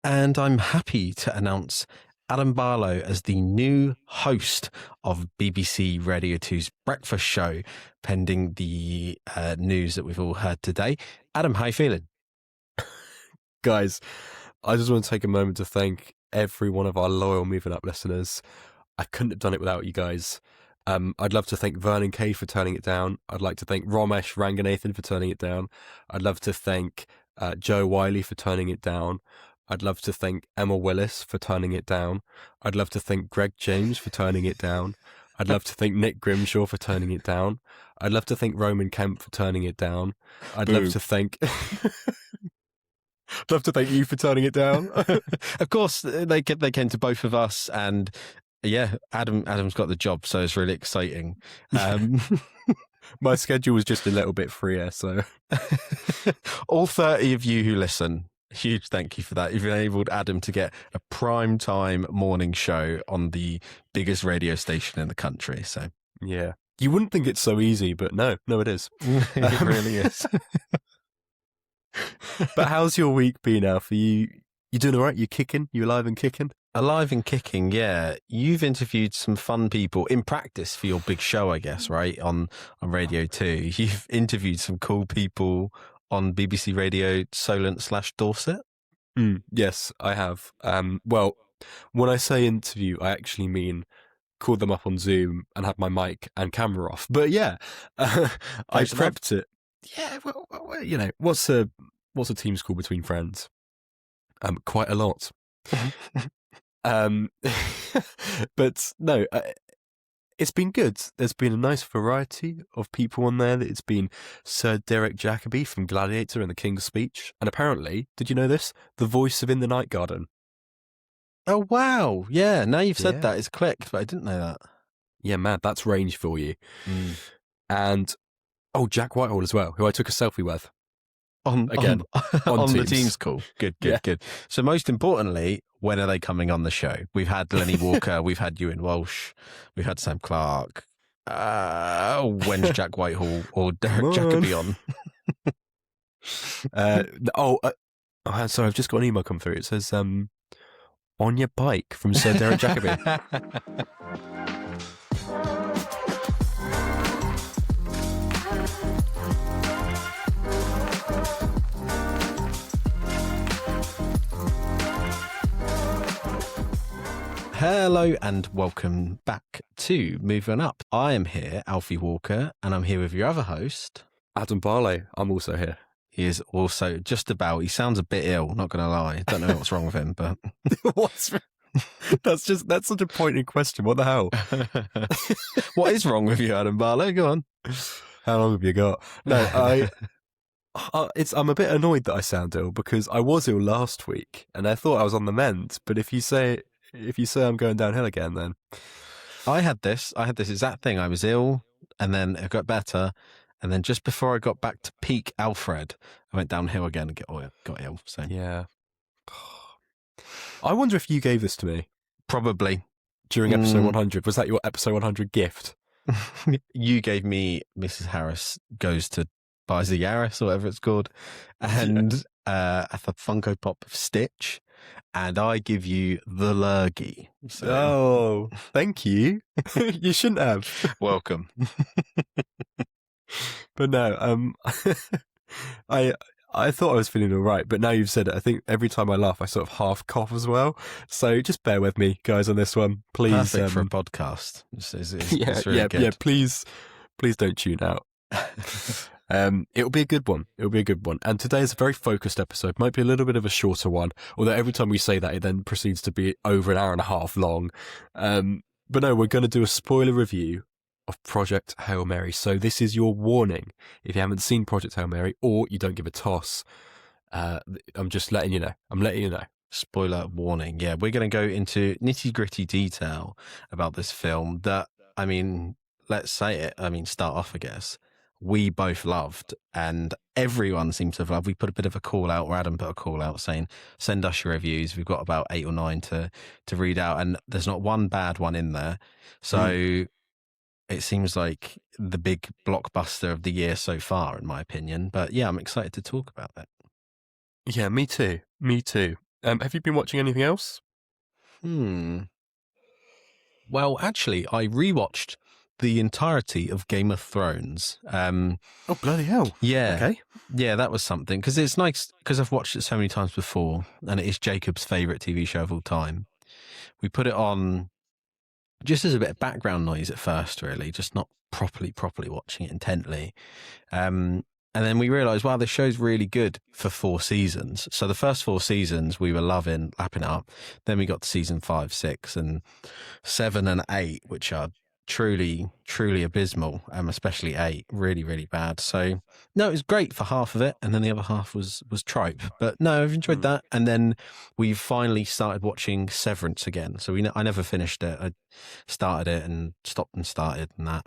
And I'm happy to announce Adam Barlow as the new host of BBC Radio 2's Breakfast Show, pending the news that we've all heard today. Adam, how you feeling? Guys, I just want to take a moment to thank every one of our loyal Moving Up listeners. I couldn't have done it without you guys. I'd love to thank Vernon Kay for turning it down. I'd like to thank Ramesh Ranganathan for turning it down. I'd love to thank Joe Wiley for turning it down. I'd love to thank Emma Willis for turning it down. I'd love to thank Greg James for turning it down. I'd love to thank Nick Grimshaw for turning it down. I'd love to thank Roman Kemp for turning it down. I'd love to thank... love to thank you for turning it down. Of course, they came to both of us, and yeah, Adam's got the job, so it's really exciting. My schedule was just a little bit freer, so... All 30 of you who listen, huge thank you for that. You've enabled Adam to get a prime time morning show on the biggest radio station in the country. So yeah, you wouldn't think it's so easy, but no, it is. It really is. But how's your week been, Alfie? You doing all right? You kicking? You alive and kicking? Alive and kicking, yeah. You've interviewed some fun people in practice for your big show, I guess, right? On Radio 2. You've interviewed some cool people on BBC Radio Solent/Dorset? Yes, I have. Well, when I say interview, I actually mean call them up on Zoom and have my mic and camera off. But yeah, I prepped it. Yeah, well, you know, what's a team call between friends? Quite a lot. But no, it's been good. There's been a nice variety of people on there. It's been Sir Derek Jacobi from Gladiator and The King's Speech. And apparently, did you know this? The voice of In the Night Garden. Oh, wow. Yeah, now you've said that, it's clicked, but I didn't know that. Yeah, man, that's range for you. And, Jack Whitehall as well, who I took a selfie with. On Teams. The Teams call. Good. So most importantly, when are they coming on the show? We've had Lenny Walker, we've had Ewan Walsh, we've had Sam Clark. When's Jack Whitehall or Derek Jacobi on? Sorry, I've just got an email come through. It says, on your bike from Sir Derek Jacobi. Hello and welcome back to Moving Up. I am here, Alfie Walker, and I'm here with your other host, Adam Barlow. I'm also here. He is also he sounds a bit ill, not going to lie. Don't know what's wrong with him, but... That's such a pointed question. What the hell? What is wrong with you, Adam Barlow? Go on. How long have you got? No, I'm a bit annoyed that I sound ill because I was ill last week and I thought I was on the mend. But if you say I'm going downhill again, then I had this exact thing. I was ill, and then it got better, and then just before I got back to peak Alfred, I went downhill again and got ill. So yeah, I wonder if you gave this to me. Probably during episode 100. Was that your episode 100 gift? You gave me Mrs. Harris Goes to Buys a Yaris, or whatever it's called, and a Funko Pop of Stitch. And I give you the Lurgy. So. Oh, thank you. You shouldn't have. Welcome. But no, I thought I was feeling all right, but now you've said it, I think every time I laugh, I sort of half cough as well. So just bear with me, guys, on this one, please. Perfect for a podcast. It's really good. Yeah. Please don't tune out. It'll be a good one. And today is a very focused episode. Might be a little bit of a shorter one, although every time we say that, it then proceeds to be over an hour and a half long. But no, we're going to do a spoiler review of Project Hail Mary. So this is your warning. If you haven't seen Project Hail Mary, or you don't give a toss, I'm just letting you know. Spoiler warning. Yeah, we're going to go into nitty gritty detail about this film that, I mean, let's say it. I mean, start off, I guess. We both loved, and everyone seems to have loved. We put a bit of a call out, or Adam put a call out saying, send us your reviews. We've got about 8 or 9 to read out, and there's not one bad one in there. So it seems like the big blockbuster of the year so far, in my opinion. But yeah, I'm excited to talk about that. Yeah, me too. Have you been watching anything else? Well, actually, I rewatched the entirety of Game of Thrones. Oh, bloody hell. Yeah. Okay. Yeah, that was something. Because it's nice, because I've watched it so many times before, and it is Jacob's favourite TV show of all time. We put it on just as a bit of background noise at first, really, just not properly watching it intently. And then we realised, wow, this show's really good for 4 seasons. So the first 4 seasons we were loving, lapping it up. Then we got to season 5, 6, and 7 and 8, which are truly abysmal, especially 8, really bad. So no, it was great for half of it, and then the other half was tripe. But no, I've enjoyed that. And then we've finally started watching Severance again. So I never finished it. I started it and stopped and started and that.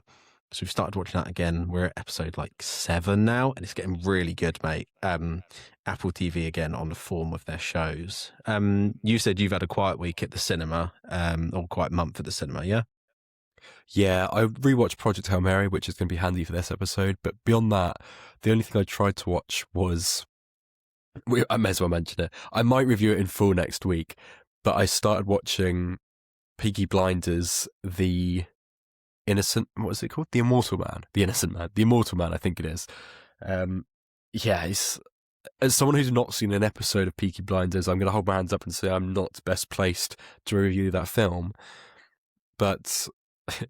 So we've started watching that again. We're at episode 7 now, and it's getting really good, mate. Apple TV again on the form of their shows. You said you've had a quiet week at the cinema, or quiet month at the cinema, yeah? Yeah, I rewatched Project Hail Mary, which is going to be handy for this episode. But beyond that, the only thing I tried to watch was... I may as well mention it. I might review it in full next week, but I started watching Peaky Blinders, the Innocent... What is it called? The Immortal Man. The Innocent Man. The Immortal Man, I think it is. As someone who's not seen an episode of Peaky Blinders, I'm going to hold my hands up and say I'm not best placed to review that film. But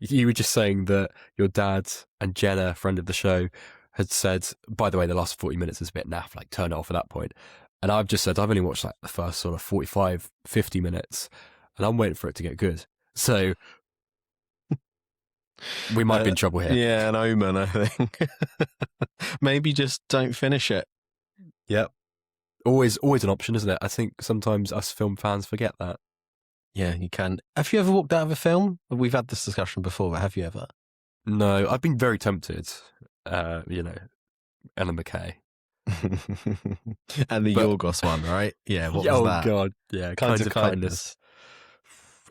you were just saying that your dad and Jenna, friend of the show, had said, by the way, the last 40 minutes is a bit naff, turn it off at that point. And I've just said, I've only watched the first sort of 45, 50 minutes, and I'm waiting for it to get good. So we might be in trouble here. Yeah, an omen, I think. Maybe just don't finish it. Yep. Always an option, isn't it? I think sometimes us film fans forget that. Yeah, you can. Have you ever walked out of a film? We've had this discussion before, but have you ever? No, I've been very tempted. Ellen McKay. And the Yorgos one, right? Yeah, what was that? Oh, God. Yeah, Kinds of Kindness.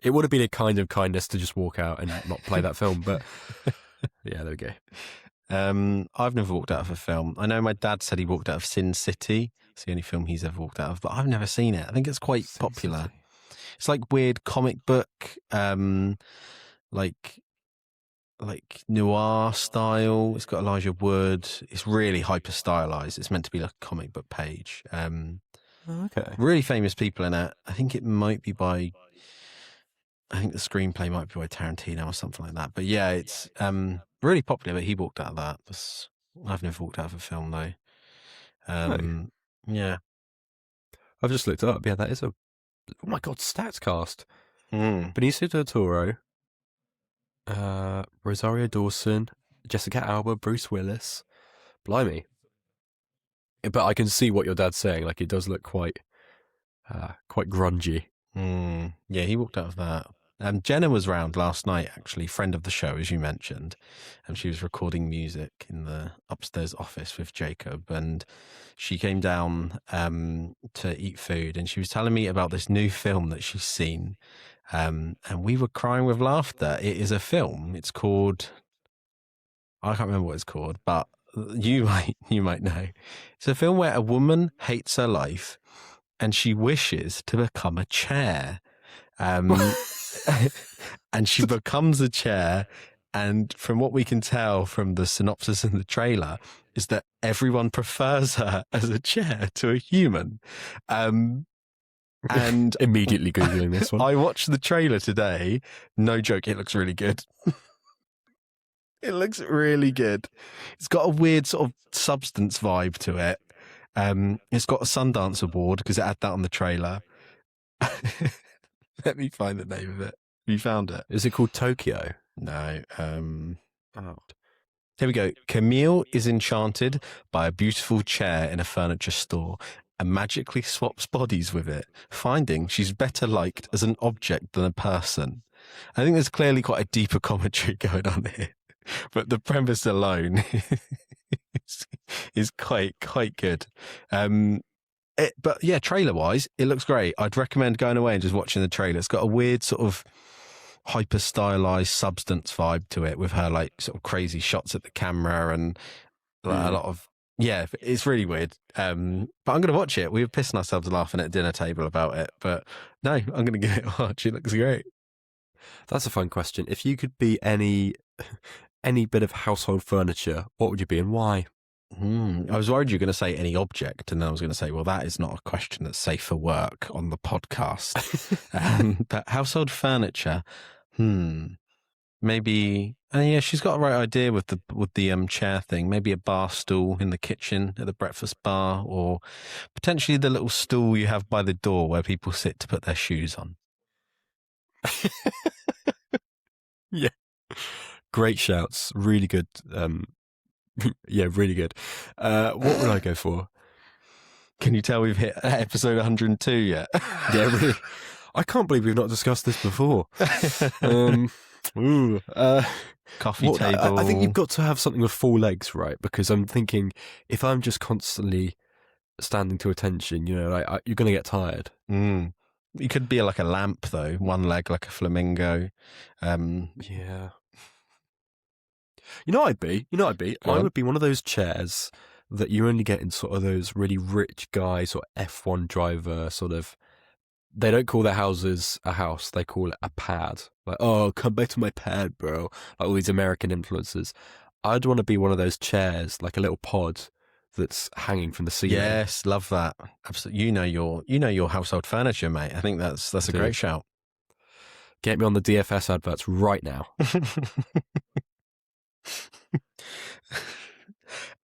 It would have been a kind of kindness to just walk out and not play that film, but yeah, there we go. I've never walked out of a film. I know my dad said he walked out of Sin City. It's the only film he's ever walked out of, but I've never seen it. I think it's quite popular. City. It's like weird comic book, like noir style. It's got Elijah Wood. It's really hyper stylized. It's meant to be like a comic book page. Okay. Really famous people in it. I think the screenplay might be by Tarantino or something like that. But yeah, it's really popular. But he walked out of that. I've never walked out of a film though. Yeah. I've just looked it up. Yeah, that is oh my God, stats cast. Mm. Benicio del Toro, Rosario Dawson, Jessica Alba, Bruce Willis. Blimey. But I can see what your dad's saying. It does look quite grungy. Yeah, he walked out of that. Jenna was round last night, actually, friend of the show, as you mentioned, and she was recording music in the upstairs office with Jacob, and she came down to eat food, and she was telling me about this new film that she's seen, and we were crying with laughter. It is a film. It's called... I can't remember what it's called, but you might know. It's a film where a woman hates her life, and she wishes to become a chair. And she becomes a chair, and from what we can tell from the synopsis and the trailer is that everyone prefers her as a chair to a human. And immediately Googling this one. I watched the trailer today. No joke, it looks really good. It looks really good. It's got a weird sort of Substance vibe to it. It's got a Sundance Award because it had that on the trailer. Let me find the name of it. You found it? Is it called Tokyo? No. Here we go. Camille is enchanted by a beautiful chair in a furniture store and magically swaps bodies with it, finding she's better liked as an object than a person. I think there's clearly quite a deeper commentary going on here, but the premise alone is quite good. But yeah, trailer-wise, it looks great. I'd recommend going away and just watching the trailer. It's got a weird sort of hyper-stylized Substance vibe to it with her sort of crazy shots at the camera and a lot of Yeah, it's really weird. But I'm going to watch it. We were pissing ourselves laughing at dinner table about it. But no, I'm going to give it a watch. It looks great. That's a fun question. If you could be any bit of household furniture, what would you be and why? I was worried you were going to say any object, and then I was going to say, well, that is not a question that's safe for work on the podcast. But household furniture, maybe. Yeah, she's got a right idea with the chair thing. Maybe a bar stool in the kitchen at the breakfast bar, or potentially the little stool you have by the door where people sit to put their shoes on. Yeah, great shouts, really good. Yeah, really good. What would I go for? Can you tell we've hit episode 102 yet? Yeah, really. I can't believe we've not discussed this before. Coffee table. I think you've got to have something with four legs, right? Because I'm thinking if I'm just constantly standing to attention, you're going to get tired. You could be like a lamp, though. One leg like a flamingo. Yeah. You know what I'd be? I would be one of those chairs that you only get in sort of those really rich guys or F1 driver sort of. They don't call their houses a house; they call it a pad. Like, oh, come back to my pad, bro. Like all these American influencers. I'd want to be one of those chairs, like a little pod that's hanging from the ceiling. Yes, love that. Absolutely. You know your household furniture, mate. I think that's a great shout. Get me on the DFS adverts right now.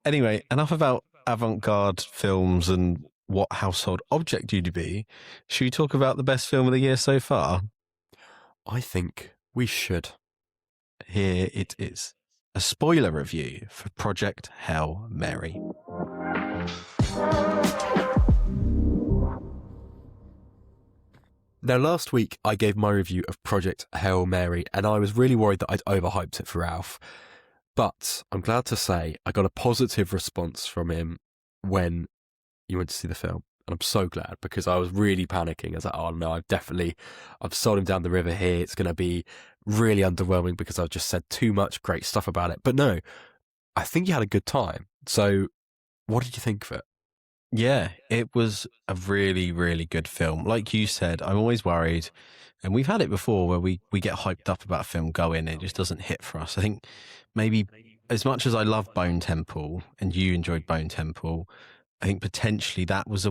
Anyway, enough about avant-garde films and what household object you'd be. Should we talk about the best film of the year so far? I think we should. Here it is. A spoiler review for Project Hail Mary. Now, last week I gave my review of Project Hail Mary, and I was really worried that I'd overhyped it for Ralph. But I'm glad to say I got a positive response from him when you went to see the film. And I'm so glad, because I was really panicking. I was like, oh no, I've sold him down the river here. It's going to be really underwhelming because I've just said too much great stuff about it. But no, I think you had a good time. So what did you think of it? Yeah, it was a really, really good film. Like you said, I'm always worried, and we've had it before where we get hyped up about a film, go in, it just doesn't hit for us. I think maybe as much as I love Bone Temple and you enjoyed Bone Temple, I think potentially that was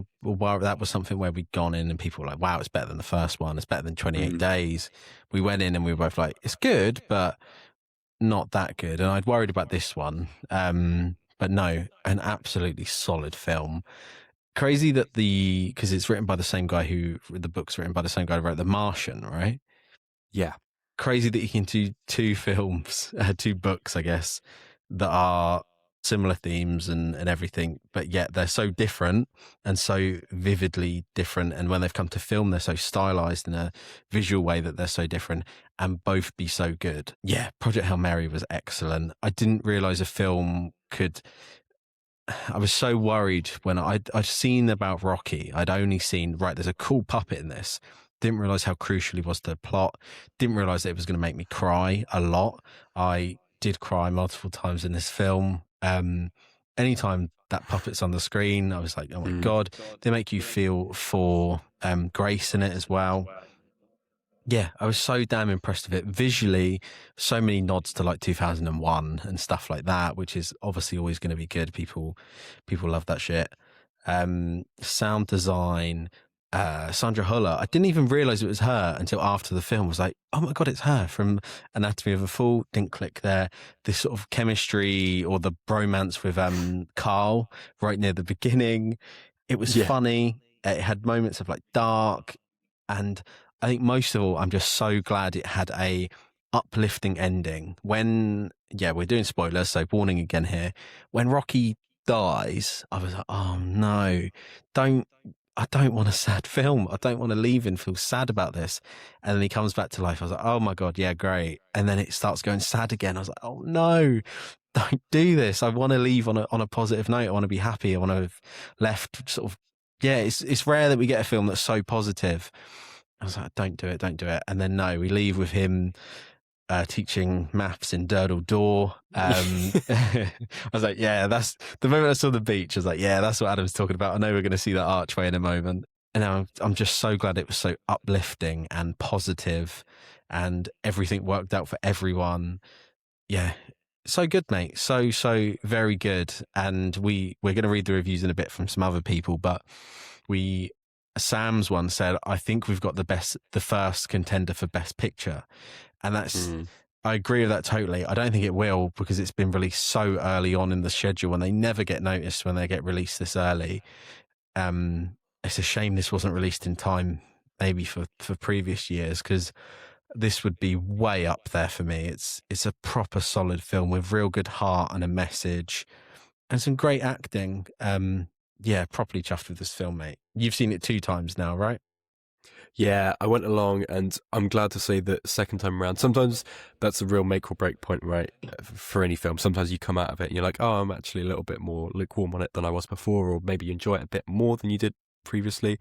something where we'd gone in and people were like, wow, it's better than the first one. It's better than 28 Days. We went in and we were both like, it's good, but not that good. And I'd worried about this one. But no, an absolutely solid film. Crazy that because it's written by the same guy the book's written by the same guy who wrote The Martian, right? Yeah. Crazy that you can do two books, I guess, that are similar themes and everything, but yet they're so different and so vividly different. And when they've come to film, they're so stylized in a visual way that they're so different and both be so good. Yeah, Project Hail Mary was excellent. I didn't realize a film could. I was so worried when I'd seen about Rocky. I'd only seen, right, there's a cool puppet in this. Didn't realize how crucial he was to the plot. Didn't realize that it was going to make me cry a lot. I did cry multiple times in this film. Anytime that puppet's on the screen, I was like, oh my God. They make you feel for Grace in it as well. Yeah, I was so damn impressed with it. Visually, so many nods to like 2001 and stuff like that, which is obviously always going to be good. People love that shit. Sound design, Sandra Huller. I didn't even realize it was her until after the film. I was like, oh my God, it's her from Anatomy of a Fall. Didn't click there. This sort of chemistry or the bromance with Carl right near the beginning. It was funny. It had moments of like dark, and I think most of all, I'm just so glad it had a uplifting ending. When, we're doing spoilers, so warning again here. When Rocky dies, I was like, oh no, I don't want a sad film. I don't want to leave and feel sad about this. And then he comes back to life. I was like, oh my God, yeah, great. And then it starts going sad again. I was like, oh no, don't do this. I want to leave on a positive note. I want to be happy. I want to have left sort of, it's rare that we get a film that's so positive. I was like, don't do it. And then no, we leave with him teaching maths in Durdle Door. I was like, yeah, that's the moment I saw the beach. I was like, yeah, that's what Adam's talking about. I know we're going to see that archway in a moment. And I'm just so glad it was so uplifting and positive, and everything worked out for everyone. Yeah, so good, mate. So very good. And we're going to read the reviews in a bit from some other people, but Sam's one said, I think we've got the first contender for best picture. And I agree with that totally. I don't think it will, because it's been released so early on in the schedule, and they never get noticed when they get released this early. It's a shame this wasn't released in time, maybe for previous years, because this would be way up there for me. It's a proper solid film with real good heart and a message and some great acting. Yeah, properly chuffed with this film, mate. You've seen it 2 times now, right? Yeah, I went along, and I'm glad to say that second time around, sometimes that's a real make or break point, right, for any film. Sometimes you come out of it and you're like, oh, I'm actually a little bit more lukewarm on it than I was before, or maybe you enjoy it a bit more than you did previously.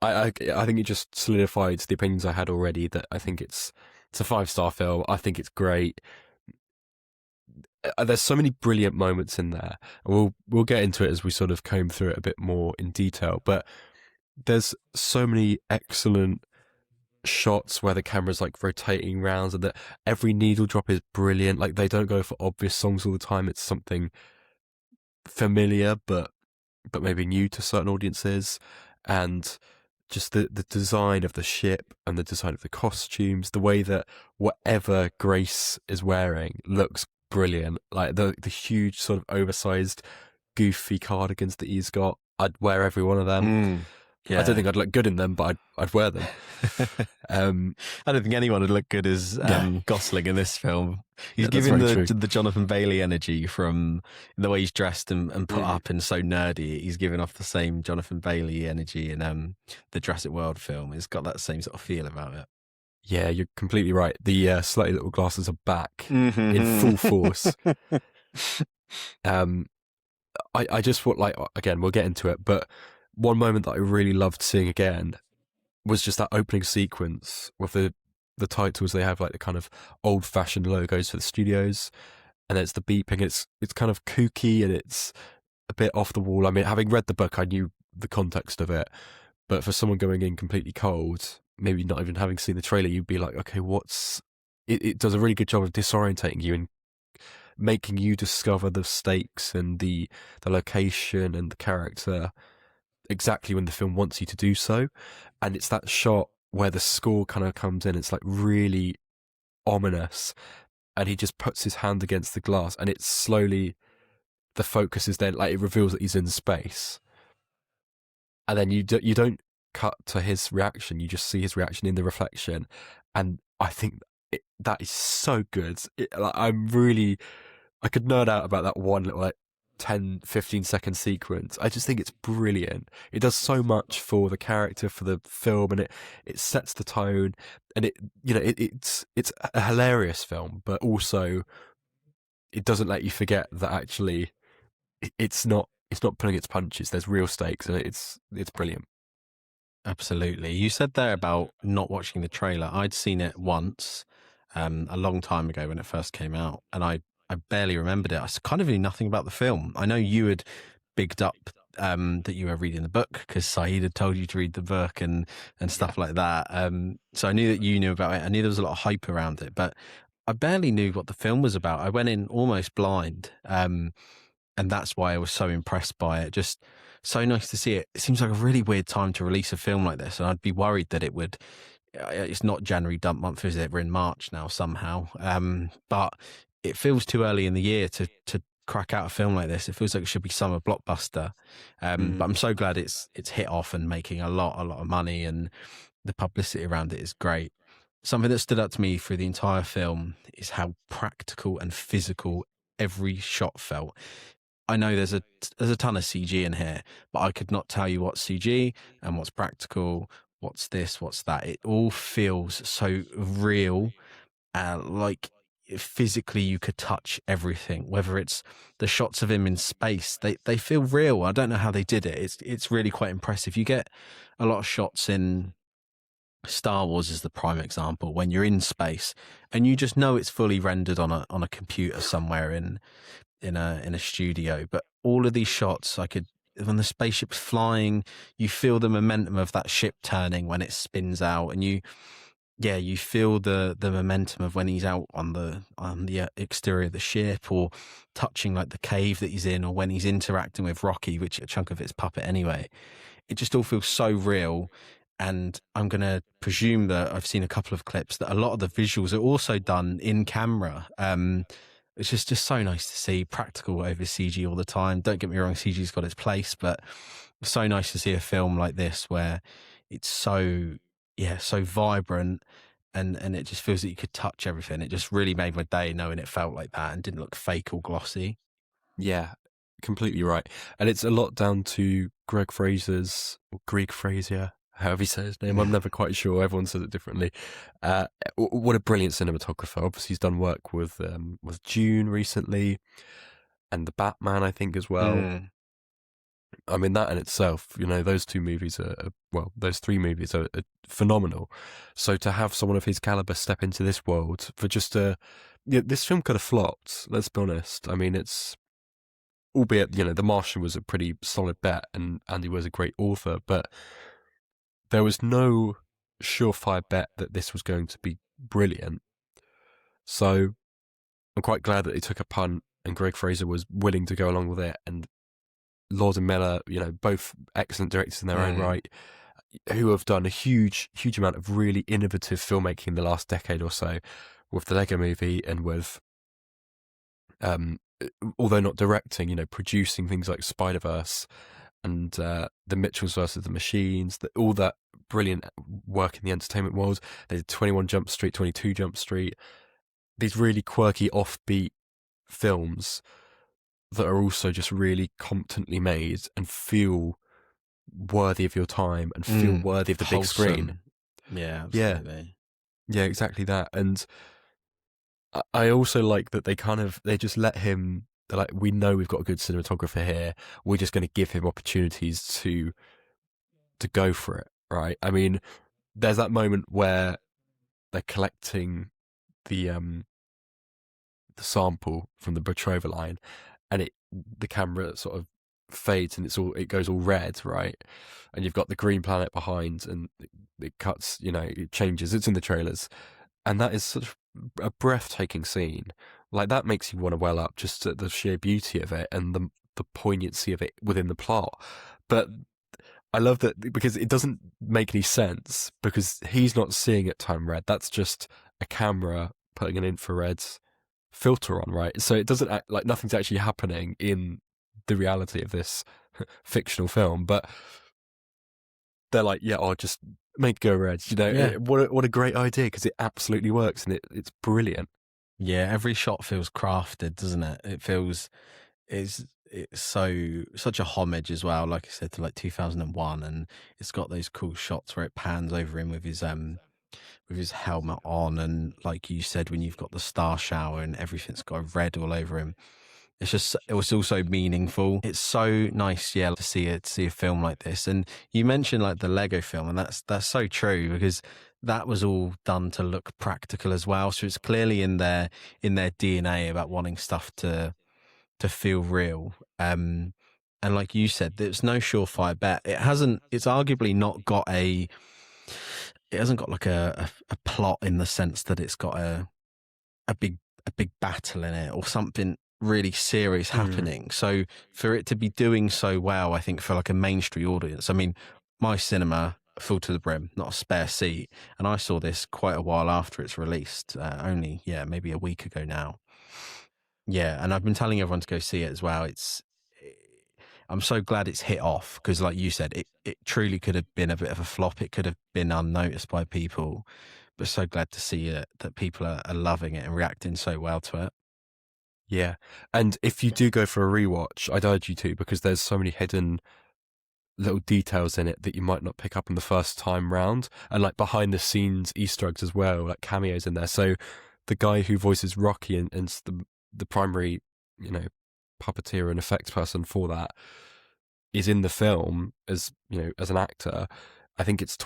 I think it just solidified the opinions I had already, that I think it's a 5-star film. I think it's great. There's so many brilliant moments in there. We'll get into it as we sort of comb through it a bit more in detail, but there's so many excellent shots where the camera's like rotating rounds, and that every needle drop is brilliant. Like, they don't go for obvious songs all the time. It's something familiar but maybe new to certain audiences. And just the design of the ship and the design of the costumes, the way that whatever Grace is wearing looks brilliant. Like the huge sort of oversized goofy cardigans that he's got, I'd wear every one of them. Yeah. I don't think I'd look good in them, but I'd wear them. I don't think anyone would look good as Gosling in this film. He's giving the Jonathan Bailey energy from the way he's dressed and put up and so nerdy. He's giving off the same Jonathan Bailey energy in the Jurassic World film. It's got that same sort of feel about it. Yeah, you're completely right. The slutty little glasses are back in full force. I just thought, like, again, we'll get into it, but one moment that I really loved seeing again was just that opening sequence with the titles. They have like the kind of old-fashioned logos for the studios, and it's the beeping. It's kind of kooky, and it's a bit off the wall. I mean, having read the book, I knew the context of it, but for someone going in completely cold, maybe not even having seen the trailer, you'd be like, okay, it does a really good job of disorientating you and making you discover the stakes and the location and the character exactly when the film wants you to do so. And it's that shot where the score kind of comes in. It's like really ominous, and he just puts his hand against the glass, and it's slowly, the focus is then, like, it reveals that he's in space, and then you don't cut to his reaction. You just see his reaction in the reflection, and I think that is so good. I could nerd out about that one little, like, 10-15 second sequence. I just think it's brilliant. It does so much for the character, for the film, and it sets the tone, and it's a hilarious film, but also it doesn't let you forget that actually it's not pulling its punches. There's real stakes, and it's brilliant. Absolutely. You said there about not watching the trailer. I'd seen it once a long time ago when it first came out, and I barely remembered it. I kind of knew nothing about the film. I know you had bigged up that you were reading the book because Saeed had told you to read the book and stuff like that. So I knew that you knew about it. I knew there was a lot of hype around it, but I barely knew what the film was about. I went in almost blind, and that's why I was so impressed by it. Just so nice to see it. It seems like a really weird time to release a film like this, and I'd be worried that it would. It's not January dump month, is it? We're in March now somehow. But it feels too early in the year to crack out a film like this. It feels like it should be summer blockbuster. But I'm so glad it's hit off and making a lot of money, and the publicity around it is great. Something that stood out to me through the entire film is how practical and physical every shot felt. I know there's a ton of CG in here, but I could not tell you what's CG and what's practical, what's this, what's that. It all feels so real, like physically you could touch everything. Whether it's the shots of him in space, they feel real. I don't know how they did it. It's really quite impressive. You get a lot of shots in Star Wars is the prime example. When you're in space and you just know it's fully rendered on a computer somewhere in a studio, but all of these shots, I could, when the spaceship's flying, you feel the momentum of that ship turning when it spins out, and you feel the momentum of when he's out on the exterior of the ship, or touching like the cave that he's in, or when he's interacting with Rocky, which a chunk of it's puppet anyway. It just all feels so real. And I'm going to presume that I've seen a couple of clips that a lot of the visuals are also done in camera. It's just so nice to see practical over CG all the time. Don't get me wrong, CG's got its place, but it's so nice to see a film like this where it's so vibrant, and it just feels that you could touch everything. It just really made my day knowing it felt like that and didn't look fake or glossy. Yeah, completely right. And it's a lot down to Greg Fraser's, or Greg Fraser, however you say his name. I'm never quite sure. Everyone says it differently. What a brilliant cinematographer. Obviously, he's done work with Dune recently, and The Batman, I think, as well. I mean, that in itself, those two movies those three movies are phenomenal. So to have someone of his caliber step into this world for just this film could have flopped, let's be honest. I mean, albeit, The Martian was a pretty solid bet, and Andy was a great author, but there was no surefire bet that this was going to be brilliant. So I'm quite glad that they took a punt and Greg Fraser was willing to go along with it. And Lord and Miller, both excellent directors in their own right, who have done a huge amount of really innovative filmmaking in the last decade or so, with the Lego Movie and with, although not directing, producing things like Spider-Verse and the Mitchells versus the Machines, all that brilliant work in the entertainment world. They did 21 Jump Street, 22 Jump Street, these really quirky, offbeat films that are also just really competently made and feel worthy of your time and feel worthy of the big screen. Yeah, absolutely. Yeah, exactly that. And I also like that they just let him, they're like, we know we've got a good cinematographer here. We're just going to give him opportunities to go for it, right? I mean, there's that moment where they're collecting the sample from the betrothal line, and the camera sort of fades and it goes all red, right? And you've got the green planet behind, and it cuts, it changes. It's in the trailers, and that is such a breathtaking scene. Like, that makes you want to well up just at the sheer beauty of it and the poignancy of it within the plot. But I love that because it doesn't make any sense, because he's not seeing it time red. That's just a camera putting an infrared filter on, right? So it doesn't act like nothing's actually happening in the reality of this fictional film, but they're like, yeah, I'll just make it go red. Yeah. What a great idea, because it absolutely works and it's brilliant. Yeah, every shot feels crafted, doesn't it? It's such a homage as well, like I said, to like 2001, and it's got those cool shots where it pans over him with his helmet on, and like you said, when you've got the star shower and everything's got red all over him. It was also meaningful. It's so nice, yeah, to see a film like this. And you mentioned like the Lego film, and that's so true, because that was all done to look practical as well. So it's clearly in their DNA about wanting stuff to feel real. And like you said, there's no surefire bet. It's arguably not got it hasn't got like a plot in the sense that it's got a big battle in it or something really serious happening. So for it to be doing so well, I think for like a mainstream audience, I mean, my cinema full to the brim, not a spare seat, and I saw this quite a while after it's released, only maybe a week ago now. Yeah, and I've been telling everyone to go see it as well. I'm so glad it's hit off, because like you said, it truly could have been a bit of a flop. It could have been unnoticed by people, but so glad to see that people are loving it and reacting so well to it. Yeah. And if you do go for a rewatch, I'd urge you to, because there's so many hidden little details in it that you might not pick up in the first time round, and like behind the scenes Easter eggs as well, like cameos in there. So the guy who voices Rocky and the primary, puppeteer and effects person for that is in the film as, as an actor. I think it's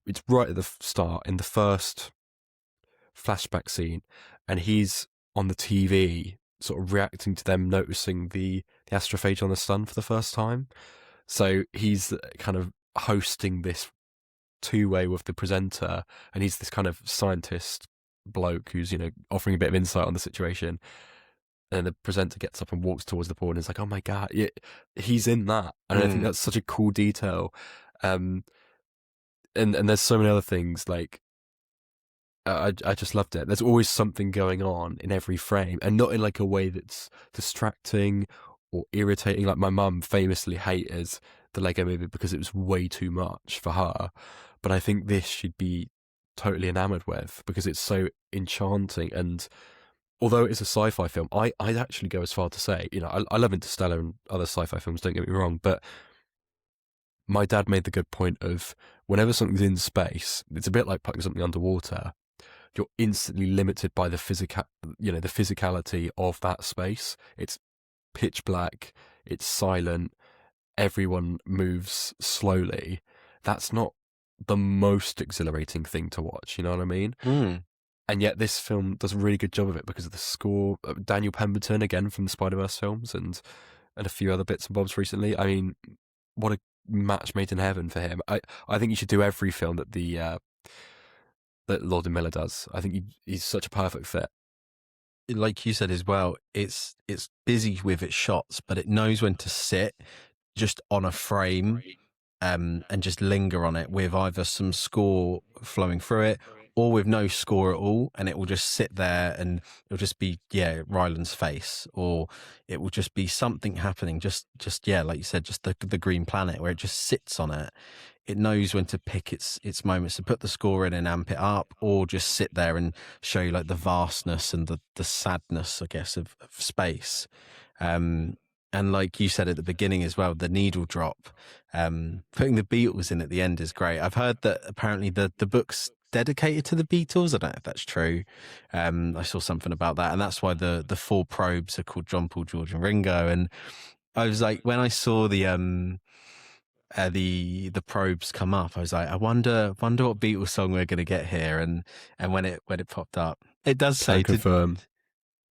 it's right at the start in the first flashback scene, and he's on the TV, sort of reacting to them noticing the astrophage on the sun for the first time. So he's kind of hosting this two-way with the presenter, and he's this kind of scientist bloke who's, offering a bit of insight on the situation. And the presenter gets up and walks towards the board and is like, "Oh my god, yeah, he's in that." And I think that's such a cool detail. And there's so many other things like I just loved it. There's always something going on in every frame, and not in like a way that's distracting or irritating. Like my mum famously hated the Lego Movie because it was way too much for her, but I think this she'd be totally enamored with because it's so enchanting. And although it's a sci-fi film, I'd actually go as far to say, I love Interstellar and other sci-fi films, don't get me wrong, but my dad made the good point of whenever something's in space, it's a bit like putting something underwater. You're instantly limited by the physicality of that space. It's pitch black, it's silent, everyone moves slowly. That's not the most exhilarating thing to watch, you know what I mean? And yet this film does a really good job of it because of the score. Daniel Pemberton, again, from the Spider-Verse films and a few other bits and bobs recently. I mean, what a match made in heaven for him. I think you should do every film that that Lord and Miller does. I think he's such a perfect fit. Like you said as well, it's busy with its shots, but it knows when to sit just on a frame and just linger on it with either some score flowing through it or with no score at all, and it will just sit there and it'll just be Ryland's face, or it will just be something happening, just like you said, just the green planet where it just sits on it. It knows when to pick its moments to put the score in and amp it up, or just sit there and show you like the vastness and the sadness, I guess, of space. And like you said at the beginning as well, the needle drop, putting the Beatles in at the end is great. I've heard that apparently the book's dedicated to the Beatles. I don't know if that's true. I saw something about that, and that's why the four probes are called John, Paul, George, and Ringo. And I was like, when I saw the probes come up, I was like, I wonder what Beatles song we're going to get here. And when it popped up, it does say confirm.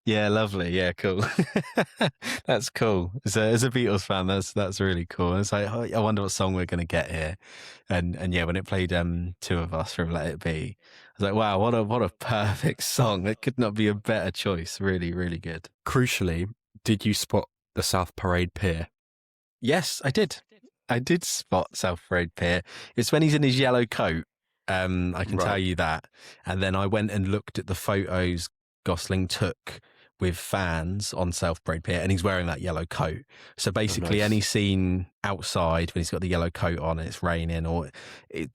Yeah, lovely. Yeah, cool. That's cool. As a Beatles fan, that's really cool. It's like, oh, I wonder what song we're going to get here. And yeah, when it played Two of Us from Let It Be, I was like, wow, what a perfect song. It could not be a better choice. Really, really good. Crucially, did you spot the South Parade Pier? Yes, I did. I did spot South Parade Pier. It's when he's in his yellow coat. I can tell you that. And then I went and looked at the photos Gosling took with fans on South Parade Pier, and he's wearing that yellow coat. So basically, any scene outside when he's got the yellow coat on and it's raining, or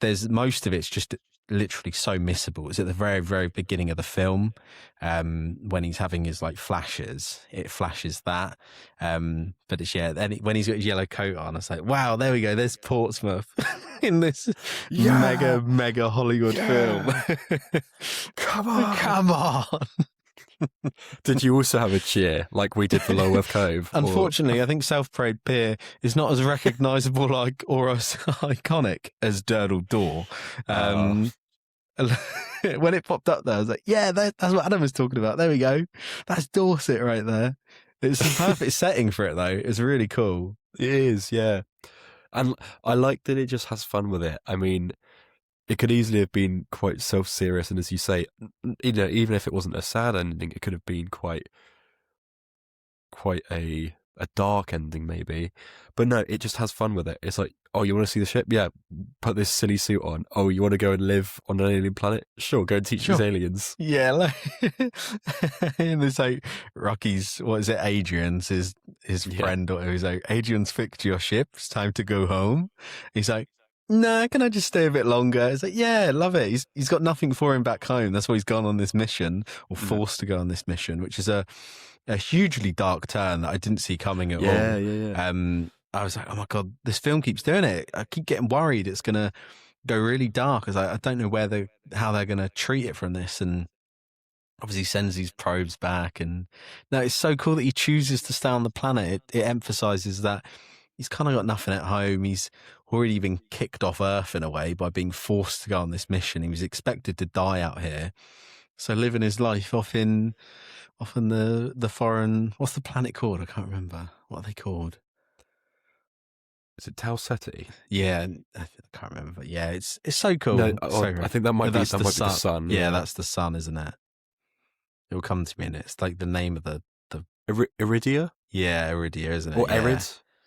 there's most of it's just literally so missable. It's at the very, very beginning of the film, when he's having his like flashes. It flashes that, but it's when he's got his yellow coat on, it's like, wow, there we go. There's Portsmouth in this mega Hollywood film. Come on, come on. Did you also have a cheer like we did for Lulworth Cove? Unfortunately, I think South Parade Pier is not as recognisable or as iconic as Durdle Door. When it popped up there, I was like, yeah, that's what Adam was talking about. There we go. That's Dorset right there. It's a perfect setting for it, though. It's really cool. It is, yeah. And I like that it just has fun with it. I mean, it could easily have been quite self-serious, and as you say, even if it wasn't a sad ending, it could have been quite a dark ending, maybe. But no, it just has fun with it. It's like, oh, you want to see the ship? Yeah, put this silly suit on. Oh, you want to go and live on an alien planet? Sure, go and teach these aliens. Yeah, and there's like Rocky's, what is it? Adrian's his friend, or he's like, Adrian's fixed your ship. It's time to go home. He's like, nah, can I just stay a bit longer? It's like, yeah, love it. He's got nothing for him back home. That's why he's gone on this mission, or forced to go on this mission, which is a hugely dark turn that I didn't see coming at all. Yeah. I was like, oh my God, this film keeps doing it. I keep getting worried it's going to go really dark. I don't know how they're going to treat it from this. And obviously sends these probes back. And no, it's so cool that he chooses to stay on the planet. It emphasizes that he's kind of got nothing at home. He's already been kicked off Earth in a way by being forced to go on this mission. He was expected to die out here, so living his life off in the foreign. What's the planet called? I can't remember. What are they called? Is it Tau Ceti? Yeah, I can't remember. But yeah, it's so cool. No, So I think that might be the sun. Yeah, that's the sun, isn't it? It will come to me, and it's like the name of the Iridia? Yeah, Iridia, isn't it? Or yeah. Erid?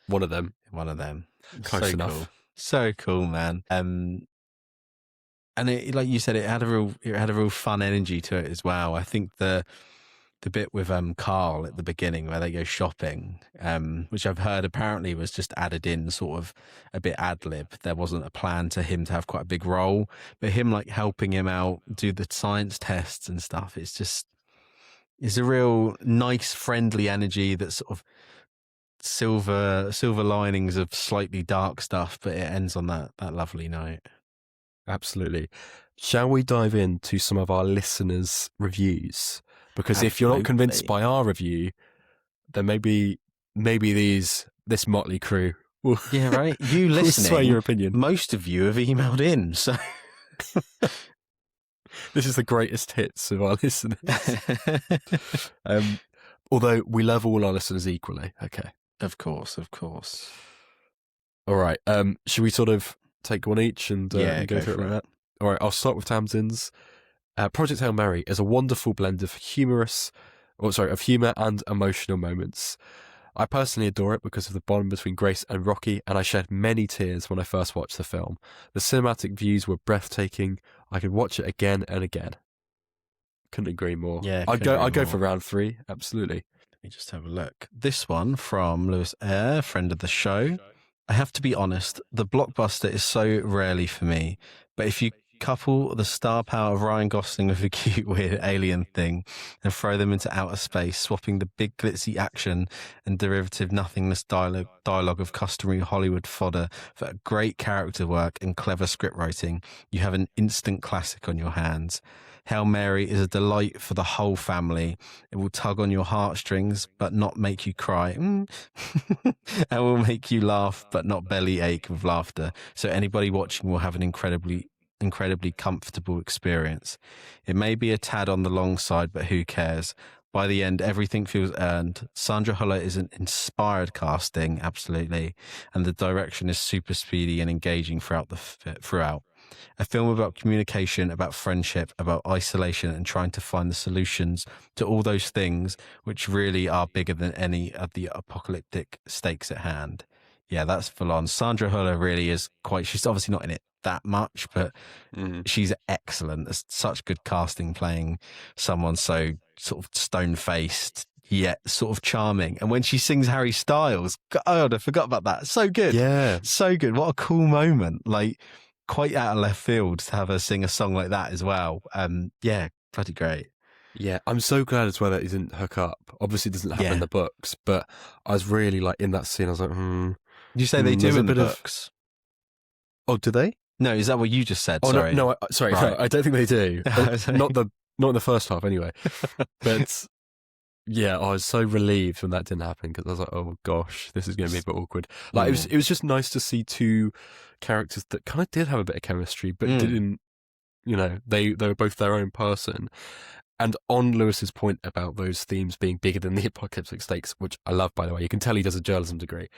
One of them. One of them. Close so enough. Cool. So cool, man. And it, like you said, it had a real fun energy to it as well. I think the bit with Carl at the beginning where they go shopping, which I've heard apparently was just added in sort of a bit ad lib. There wasn't a plan to him to have quite a big role, but him like helping him out do the science tests and stuff. It's a real nice, friendly energy that sort of silver linings of slightly dark stuff, but it ends on that lovely note. Absolutely. Shall we dive into some of our listeners' reviews? Because if you're not convinced by our review, then maybe this motley crew will, yeah, right. You listening, sway your opinion. Most of you have emailed in, so this is the greatest hits of our listeners. Although we love all our listeners equally. Okay. Of course. All right. Should we sort of take one each and go through it like that? All right. I'll start with Tamsin's. Project Hail Mary is a wonderful blend of humour and emotional moments. I personally adore it because of the bond between Grace and Rocky, and I shed many tears when I first watched the film. The cinematic views were breathtaking. I could watch it again and again. Couldn't agree more. Yeah, I'd go for round 3. Absolutely. Let me just have a look. This one from Lewis Eyre, friend of the show. I have to be honest, the blockbuster is so rarely for me, but if you couple the star power of Ryan Gosling with a cute, weird alien thing and throw them into outer space, swapping the big glitzy action and derivative nothingness dialogue of customary Hollywood fodder for great character work and clever script writing, you have an instant classic on your hands. Hail Mary is a delight for the whole family. It will tug on your heartstrings, but not make you cry. And will make you laugh, but not belly ache with laughter. So anybody watching will have an incredibly comfortable experience. It may be a tad on the long side, but who cares? By the end, everything feels earned. Sandra Huller is an inspired casting, absolutely, and the direction is super speedy and engaging throughout. A film about communication, about friendship, about isolation, and trying to find the solutions to all those things which really are bigger than any of the apocalyptic stakes at hand. Yeah, that's full on. Sandra Huller really is she's obviously not in it that much, but she's excellent. There's such good casting playing someone so sort of stone-faced yet sort of charming. And when she sings Harry Styles, God, I forgot about that. So good. Yeah. So good. What a cool moment. Like, quite out of left field to have her sing a song like that as well. Yeah, bloody great. Yeah, I'm so glad as well that he didn't hook up. Obviously, it doesn't happen in the books, but I was really like in that scene. I was like, Did you say they do in the books? Oh, do they? No, is that what you just said? Oh, sorry. No, sorry. Right. No, I don't think they do. Not in the first half, anyway. But yeah, I was so relieved when that didn't happen because I was like, oh gosh, this is going to be a bit awkward. Like it was just nice to see two characters that kind of did have a bit of chemistry, but didn't. You know, they were both their own person. And on Lewis's point about those themes being bigger than the apocalyptic stakes, which I love, by the way, you can tell he does a journalism degree.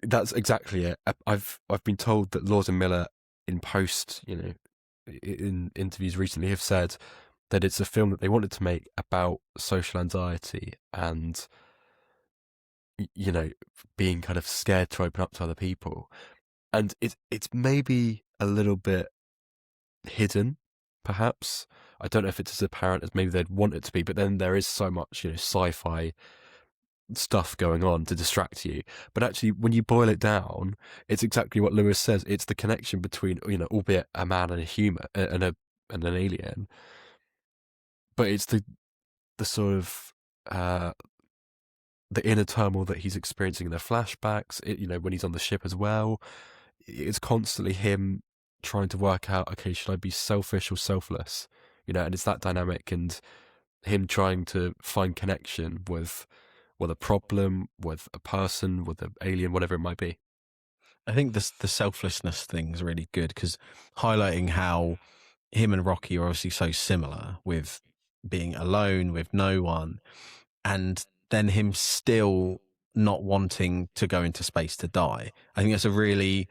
That's exactly it. I've been told that Lord and Miller in post, in interviews recently have said that it's a film that they wanted to make about social anxiety and, being kind of scared to open up to other people. And it's maybe a little bit hidden, perhaps. I don't know if it's as apparent as maybe they'd want it to be, but then there is so much, sci-fi stuff going on to distract you. But actually, when you boil it down, it's exactly what Lewis says. It's the connection between, albeit a man and a human and an alien, but it's the sort of the inner turmoil that he's experiencing in the flashbacks. When he's on the ship as well, it's constantly him trying to work out, okay, should I be selfish or selfless? And it's that dynamic, and him trying to find connection with with a problem, with a person, with an alien, whatever it might be. I think the selflessness thing is really good because highlighting how him and Rocky are obviously so similar with being alone with no one, and then him still not wanting to go into space to die. I think that's a really,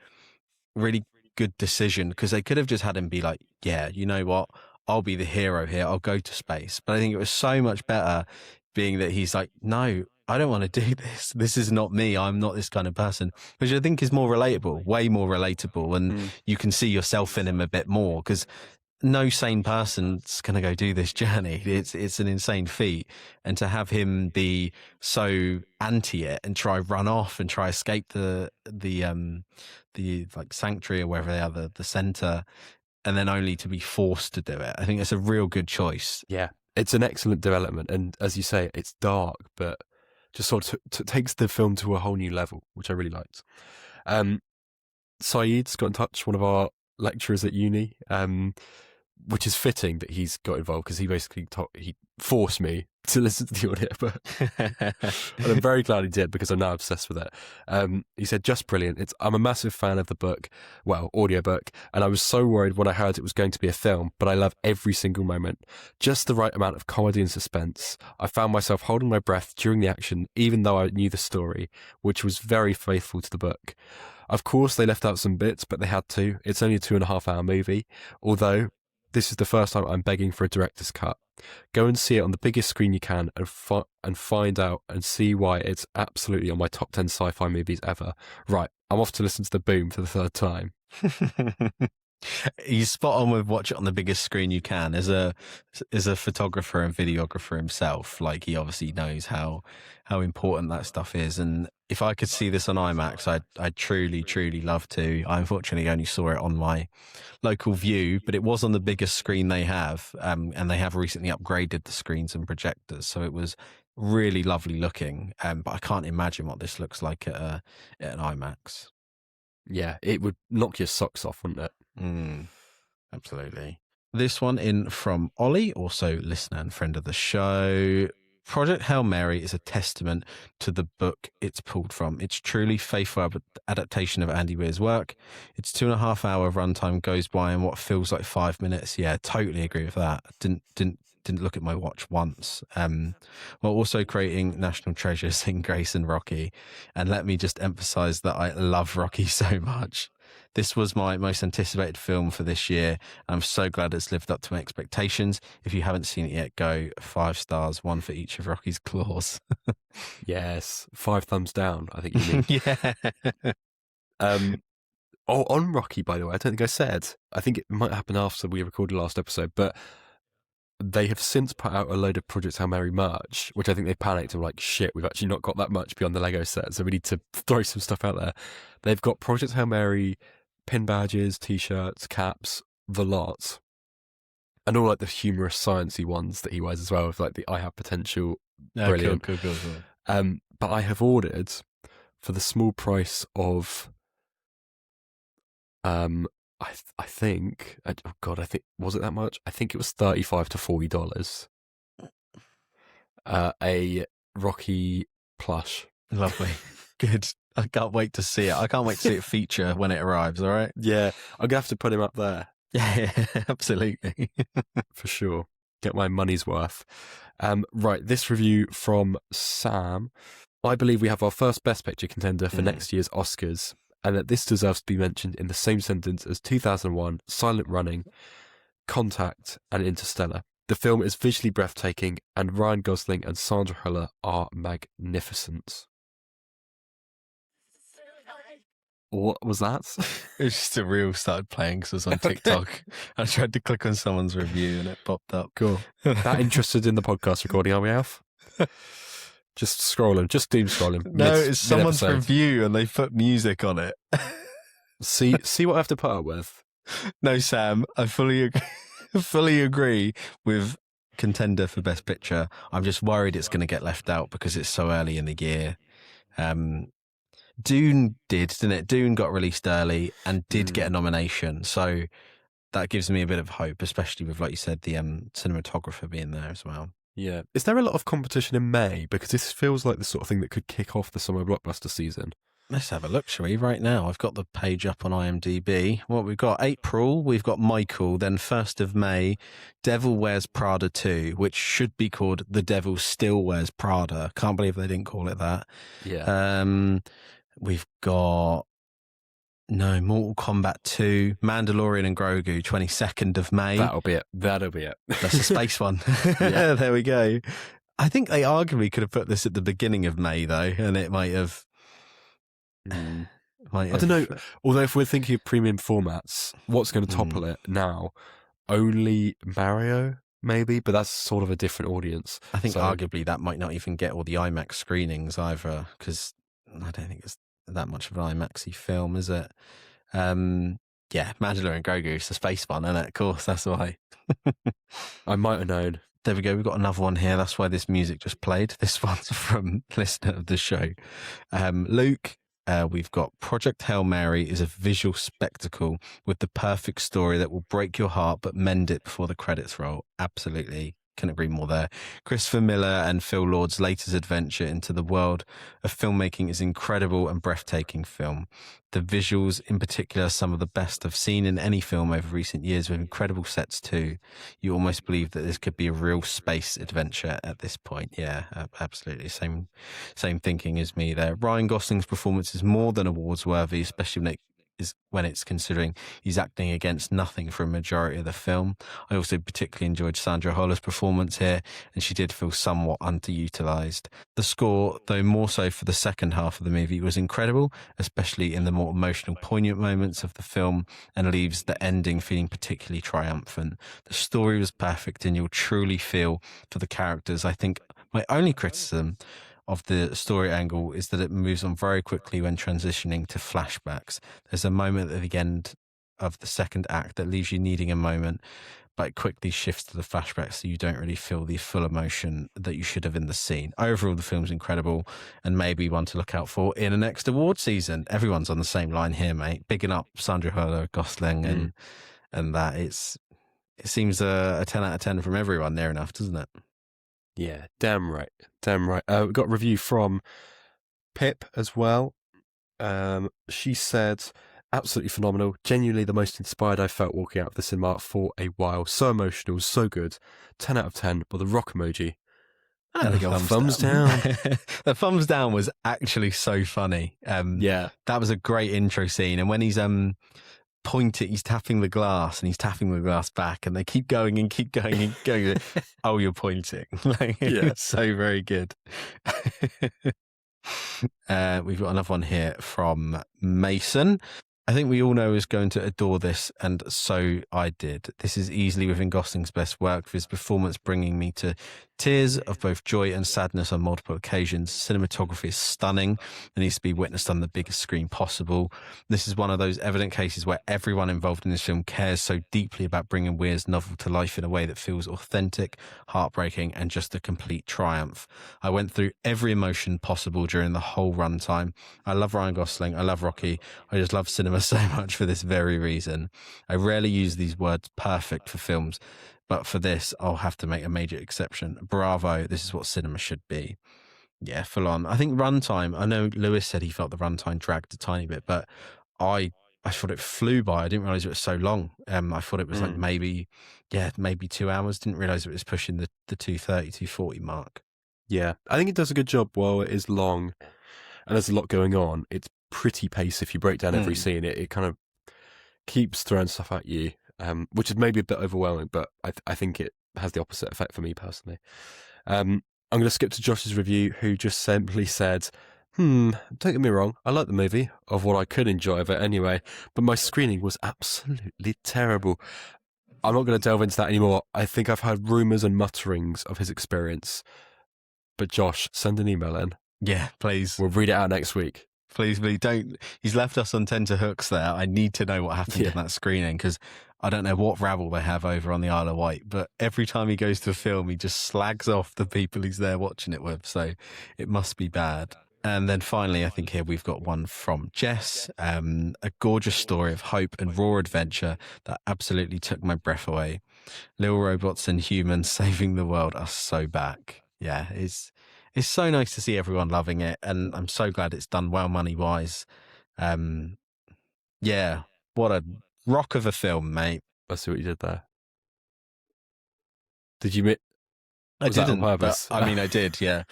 really good decision because they could have just had him be like, yeah, you know what? I'll be the hero here. I'll go to space. But I think it was so much better being that he's like, no, I don't want to do this. This is not me. I'm not this kind of person, which I think is more relatable, way more relatable. And you can see yourself in him a bit more because no sane person's going to go do this journey. It's an insane feat. And to have him be so anti it and try run off and try escape the like sanctuary or wherever they are, the center, and then only to be forced to do it. I think it's a real good choice. Yeah, it's an excellent development. And as you say, it's dark, but just sort of takes the film to a whole new level, which I really liked. Saeed's got in touch, one of our lecturers at uni, which is fitting that he's got involved because he basically he forced me to listen to the audiobook. And I'm very glad he did because I'm now obsessed with it. He said, just brilliant. I'm a massive fan of the book, audiobook, and I was so worried when I heard it was going to be a film, but I love every single moment. Just the right amount of comedy and suspense. I found myself holding my breath during the action, even though I knew the story, which was very faithful to the book. Of course, they left out some bits, but they had to. It's only a 2.5-hour movie, although this is the first time I'm begging for a director's cut. Go and see it on the biggest screen you can and find out and see why it's absolutely on my top 10 sci-fi movies ever. Right, I'm off to listen to The Boom for the third time. He's spot on with watch it on the biggest screen you can. As a photographer and videographer himself, like he obviously knows how important that stuff is. And if I could see this on IMAX, I'd truly love to. I unfortunately only saw it on my local View, but it was on the biggest screen they have, and they have recently upgraded the screens and projectors, so it was really lovely looking. But I can't imagine what this looks like at an IMAX. Yeah, it would knock your socks off, wouldn't it? Absolutely. This one in from Ollie, also listener and friend of the show. Project Hail Mary is a testament to the book it's pulled from. It's truly faithful adaptation of Andy Weir's work. Its 2.5-hour runtime goes by in what feels like 5 minutes. Yeah, totally agree with that. Didn't look at my watch once. While also creating national treasures in Grace and Rocky. And let me just emphasize that I love Rocky so much. This was my most anticipated film for this year. I'm so glad it's lived up to my expectations. If you haven't seen it yet, go 5 stars, 1 for each of Rocky's claws. Yes, 5 thumbs down, I think you mean. Yeah. On Rocky, by the way, I don't think I said. I think it might happen after we recorded last episode, but they have since put out a load of Project Hail Mary merch, which I think they panicked and were like, shit, we've actually not got that much beyond the Lego set, so we need to throw some stuff out there. They've got Project Hail Mary pin badges, t-shirts, caps, the lot, and all like the humorous sciencey ones that he wears as well, with like the I have potential. Brilliant. Cool. But I have ordered for the small price of I think, was it that much? I think it was $35 to $40. A Rocky plush. Lovely. Good. I can't wait to see it. I can't wait to see it feature when it arrives, all right? Yeah, I'm going to have to put him up there. Yeah, absolutely. For sure. Get my money's worth. Right, this review from Sam. I believe we have our first Best Picture contender for next year's Oscars, and that this deserves to be mentioned in the same sentence as 2001, Silent Running, Contact, and Interstellar. The film is visually breathtaking, and Ryan Gosling and Sandra Huller are magnificent. What was that? It was just a reel started playing because it was on TikTok. I tried to click on someone's review and it popped up. Cool. That interested in the podcast recording, are we, Alf? Just scrolling, just doom scrolling. No, it's someone's review and they put music on it. See what I have to put up with. No, Sam, I fully agree with contender for Best Picture. I'm just worried it's going to get left out because it's so early in the year. Dune didn't it? Dune got released early and did get a nomination, so that gives me a bit of hope, especially with, like you said, the cinematographer being there as well. Yeah. Is there a lot of competition in May? Because this feels like the sort of thing that could kick off the summer blockbuster season. Let's have a look, shall we? Right now, I've got the page up on IMDb. What we've got, April, we've got Michael, then 1st of May, Devil Wears Prada 2, which should be called The Devil Still Wears Prada. Can't believe they didn't call it that. Yeah. We've got, Mortal Kombat 2, Mandalorian and Grogu, 22nd of May. That'll be it. That's a space one. Yeah. There we go. I think they arguably could have put this at the beginning of May, though, and it might have... I don't know. Although if we're thinking of premium formats, what's going to topple it now? Only Mario, maybe, but that's sort of a different audience. I think arguably that might not even get all the IMAX screenings either, because I don't think it's that much of an IMAX-y film, is it? Yeah, Mandalorian and Grogu, it's a space one, isn't it? Of course, that's why. I might have known. There we go. We've got another one here. That's why this music just played. This one's from listener of the show, Luke. We've got Project Hail Mary is a visual spectacle with the perfect story that will break your heart but mend it before the credits roll. Absolutely. Couldn't agree more there. Christopher Miller and Phil Lord's latest adventure into the world of filmmaking is incredible and breathtaking film. The visuals, in particular, are some of the best I've seen in any film over recent years, with incredible sets too. You almost believe that this could be a real space adventure at this point. Yeah, absolutely. Same thinking as me there. Ryan Gosling's performance is more than awards worthy, especially when it's considering he's acting against nothing for a majority of the film. I also particularly enjoyed Sandra Huller's performance here, and she did feel somewhat underutilized. The score, though more so for the second half of the movie, was incredible, especially in the more emotional, poignant moments of the film, and leaves the ending feeling particularly triumphant. The story was perfect, and you'll truly feel for the characters. I think my only criticism of the story angle is that it moves on very quickly when transitioning to flashbacks. There's a moment at the end of the second act that leaves you needing a moment, but it quickly shifts to the flashbacks, so you don't really feel the full emotion that you should have in the scene. Overall, the film's incredible and maybe one to look out for in the next award season. Everyone's on the same line here, mate. Bigging up Sandra Huller, Gosling, and that. It seems a 10 out of 10 from everyone near enough, doesn't it? Yeah, damn right. We got a review from Pip as well. She said, absolutely phenomenal. Genuinely the most inspired I felt walking out of the cinema for a while. So emotional, so good. 10 out of 10 with a rock emoji. And a thumbs down. The thumbs down was actually so funny. Yeah. That was a great intro scene. And when he's he's tapping the glass and he's tapping the glass back, and they keep going and keep going and going. Oh, you're pointing. It's so very good. We've got another one here from Mason. I think we all know is going to adore this, and so I did. This is easily within Gosling's best work, with his performance bringing me to tears of both joy and sadness on multiple occasions. Cinematography is stunning and needs to be witnessed on the biggest screen possible. This is one of those evident cases where everyone involved in this film cares so deeply about bringing Weir's novel to life in a way that feels authentic, heartbreaking, and just a complete triumph. I went through every emotion possible during the whole runtime. I love Ryan Gosling. I love Rocky. I just love cinema so much for this very reason. I rarely use these words perfect for films, but for this, I'll have to make a major exception. Bravo, this is what cinema should be. Yeah, full on. I think runtime, I know Lewis said he felt the runtime dragged a tiny bit, but I thought it flew by. I didn't realize it was so long. I thought it was like maybe 2 hours. Didn't realize it was pushing the 2:30, 2:40 mark. Yeah, I think it does a good job while it is long and there's a lot going on. It's pretty pace if you break down every scene. It kind of keeps throwing stuff at you, which is maybe a bit overwhelming, but I think it has the opposite effect for me personally. I'm going to skip to Josh's review, who just simply said, don't get me wrong, I like the movie, of what I could enjoy of it anyway, but my screening was absolutely terrible. I'm not going to delve into that anymore. I think I've heard rumours and mutterings of his experience. But Josh, send an email in. Yeah, please. We'll read it out next week. Please, don't. He's left us on tenterhooks there. I need to know what happened in that screening, because I don't know what rabble they have over on the Isle of Wight, but every time he goes to a film, he just slags off the people he's there watching it with. So it must be bad. And then finally, I think here we've got one from Jess, a gorgeous story of hope and raw adventure that absolutely took my breath away. Little robots and humans saving the world are so back. Yeah, it's so nice to see everyone loving it, and I'm so glad it's done well money wise. Yeah, what a rock of a film, mate. I see what you did there. Did you? I Was that on didn't, but purpose? I mean, I did. Yeah.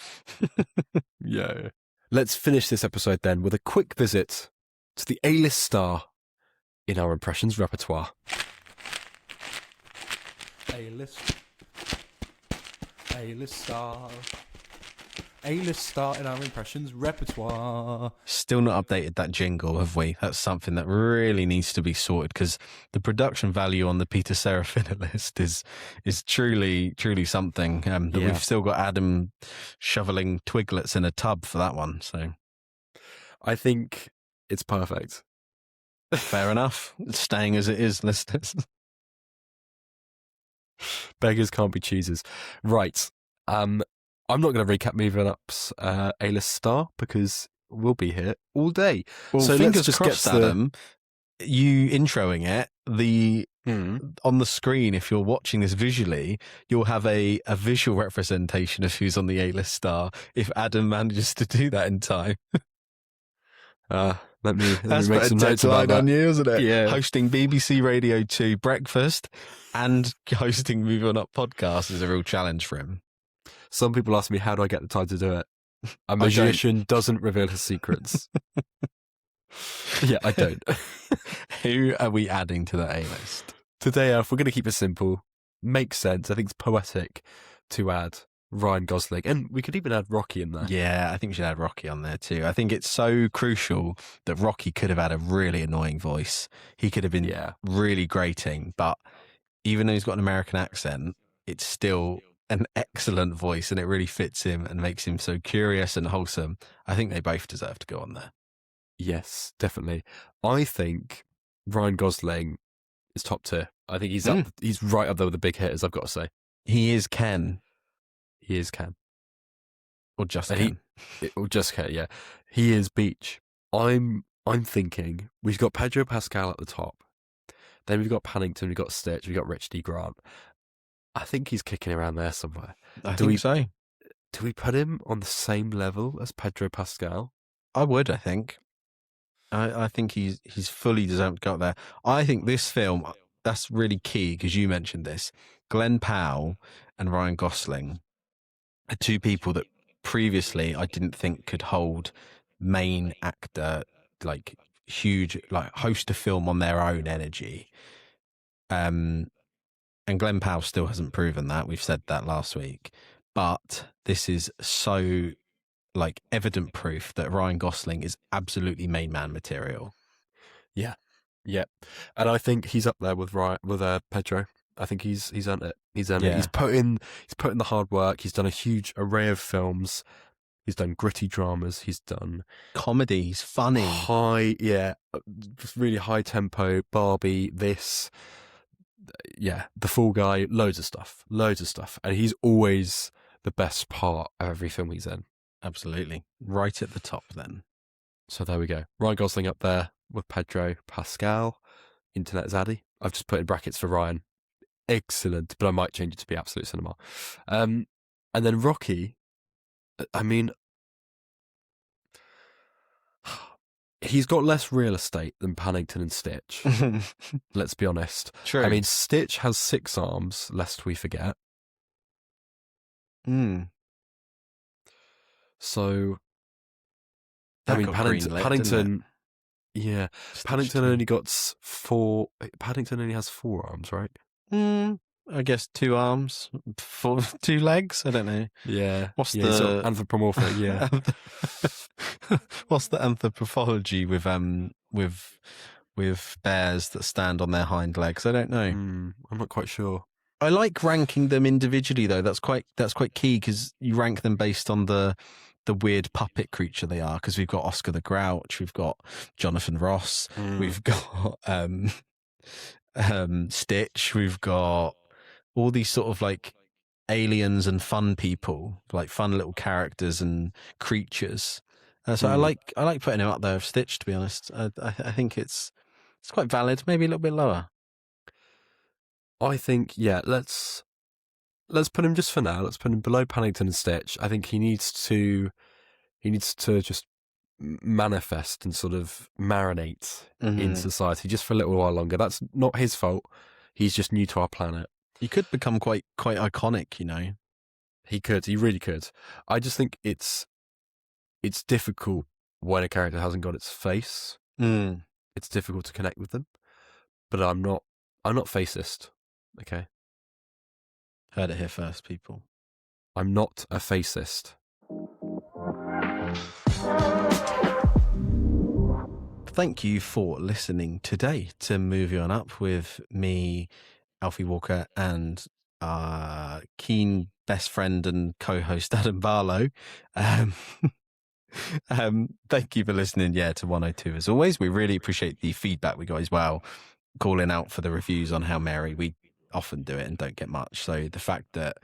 Yeah. Let's finish this episode then with a quick visit to the A-list star in our impressions repertoire. A-list star. A-list star in our impressions repertoire. Still not updated that jingle, have we? That's something that really needs to be sorted, because the production value on the Peter Serafina list is truly something. That Yeah. we've still got Adam shoveling twiglets in a tub for that one. So I think it's perfect. fair enough. It's staying as it is, listeners. Beggars can't be choosers. Right. I'm not going to recap Moving Up's A-list star because we'll be here all day. Well, so fingers let's just crossed, get to Adam. You introing it, on the screen, if you're watching this visually, you'll have a visual representation of who's on the A-list star if Adam manages to do that in time. Let me That's make put some a notes about deadline that. on you, isn't it? Yeah. Hosting BBC Radio 2 breakfast and hosting Moving Up podcast is a real challenge for him. Some people ask me, how do I get the time to do it? A don't. magician doesn't reveal his secrets. Yeah, I don't. Who are we adding to the A-list? Today, if we're going to keep it simple, makes sense. I think it's poetic to add Ryan Gosling. And we could even add Rocky in there. Yeah, I think we should add Rocky on there too. I think it's so crucial that Rocky could have had a really annoying voice. He could have been really grating, but even though he's got an American accent, it's still an excellent voice, and it really fits him and makes him so curious and wholesome. I think they both deserve to go on there. Yes, definitely. I think Ryan Gosling is top tier. I think he's he's right up there with the big hitters, I've got to say. He is Ken. He is Ken. Or just Ken. Or just Ken, yeah. He is Beach. I'm thinking we've got Pedro Pascal at the top. Then we've got Paddington, we've got Stitch, we've got Rich D. Grant. I think he's kicking around there somewhere. I think so. Do we put him on the same level as Pedro Pascal? I would, I think. I think he's fully deserved to go up there. I think this film, that's really key, because you mentioned this. Glenn Powell and Ryan Gosling are two people that previously I didn't think could hold main actor, like huge, like host a film on their own energy. And Glenn Powell still hasn't proven that. We've said that last week. But this is so like evident proof that Ryan Gosling is absolutely main man material. Yeah. And I think he's up there with Pedro. I think he's earned it. He's earned it. He's put in the hard work. He's done a huge array of films. He's done gritty dramas. He's done comedy. He's funny. Just really high tempo. Barbie, this. Yeah, The Fall Guy, loads of stuff. And he's always the best part of every film he's in. Absolutely. Right at the top then. So there we go. Ryan Gosling up there with Pedro Pascal. Internet Zaddy. I've just put in brackets for Ryan. Excellent, but I might change it to be Absolute Cinema. And then Rocky, I mean, he's got less real estate than Paddington and Stitch. Let's be honest. True. I mean, Stitch has 6 arms, lest we forget. That So, I mean, Paddington. Yeah, Paddington only got 4. Paddington only has 4 arms, right? I guess 2 arms, 2 legs. I don't know. Yeah. What's the sort of anthropomorphic? Yeah. What's the anthropology with bears that stand on their hind legs? I don't know. I'm not quite sure. I like ranking them individually though. That's quite key, because you rank them based on the weird puppet creature they are. Because we've got Oscar the Grouch, we've got Jonathan Ross, we've got Stitch, we've got all these sort of like aliens and fun people, like fun little characters and creatures. So I like putting him up there with Stitch, to be honest. I think it's quite valid, maybe a little bit lower. I think, yeah, let's put him just for now. Let's put him below Paddington and Stitch. I think he needs to just manifest and sort of marinate in society just for a little while longer. That's not his fault. He's just new to our planet. He could become quite iconic, you know. He really could. I just think it's difficult when a character hasn't got its face. It's difficult to connect with them. But I'm not facist. Okay. Heard it here first, people. I'm not a facist. Thank you for listening today to Movie On Up with me, Alfie Walker, and our keen best friend and co-host Adam Barlow. Thank you for listening, to 102 as always. We really appreciate the feedback we got as well, calling out for the reviews on Hail Mary. We often do it and don't get much. So the fact that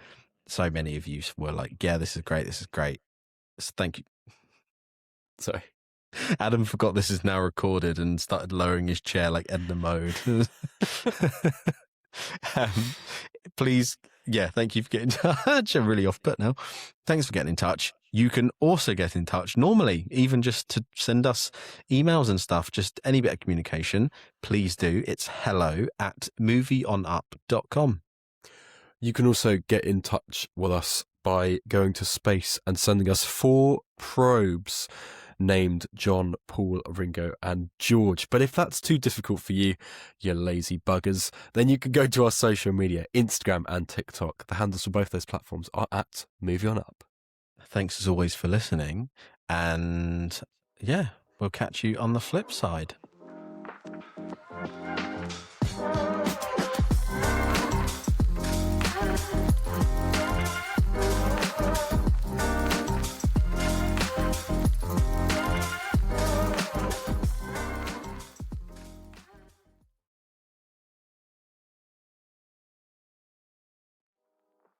so many of you were like, yeah, this is great. So thank you. Sorry. Adam forgot this is now recorded and started lowering his chair like Edna Mode. Please, thank you for getting in touch. I'm really off put now. Thanks for getting in touch. You can also get in touch normally, even just to send us emails and stuff, just any bit of communication, please do. It's hello@movieonup.com. You can also get in touch with us by going to space and sending us 4 probes named John, Paul, Ringo and George. But if that's too difficult for you, you lazy buggers, then you can go to our social media, Instagram and TikTok. The handles for both those platforms are at Movie On Up. Thanks as always for listening. And we'll catch you on the flip side.